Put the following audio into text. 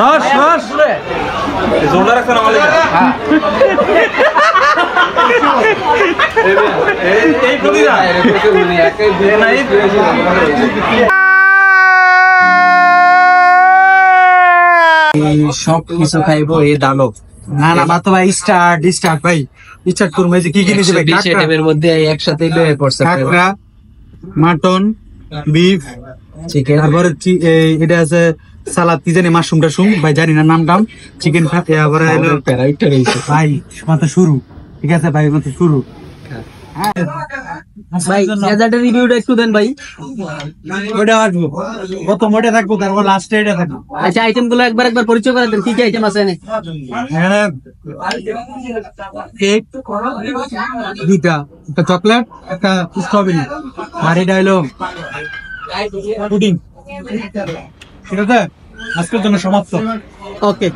রস রস জোরদার রাখছেন আমার লাগা এই প্রতিটা সব কিছু খাইবো এই দানব। না না বাতো ভাই স্টার্ট ভাই স্টার্ট করবো। কি কিনে দেবে? এর মধ্যে একসাথে লয়ে পড়ছে কাঁকড়া, মাটন, বিফ, চিকেন, তারপরে এটা আছে সালাদ, কি জানি মাশরুম টাশরুম ভাই জানি না নাম চিকেন আবার প্যারাইটা রয়েছে ভাই মাত্র শুরু। ঠিক আছে ভাই মাত্র শুরু। ভাই ডেজার্টের রিভিউটা একটু দেন ভাই। ওটা আসবো কত মোটে থাকবো, তারপর লাস্টে এটা থাকবো। আচ্ছা আইটেম গুলো একবার পরিচয় করে দেন, কি কি আইটেম আছে এখানে? এখানে কেক দুইটা, একটা চকলেট একটা স্ট্রবেরি, আর এটা হলো পুডিং। ঠিক আছে, আজকের জন্য সমাপ্ত। ওকে।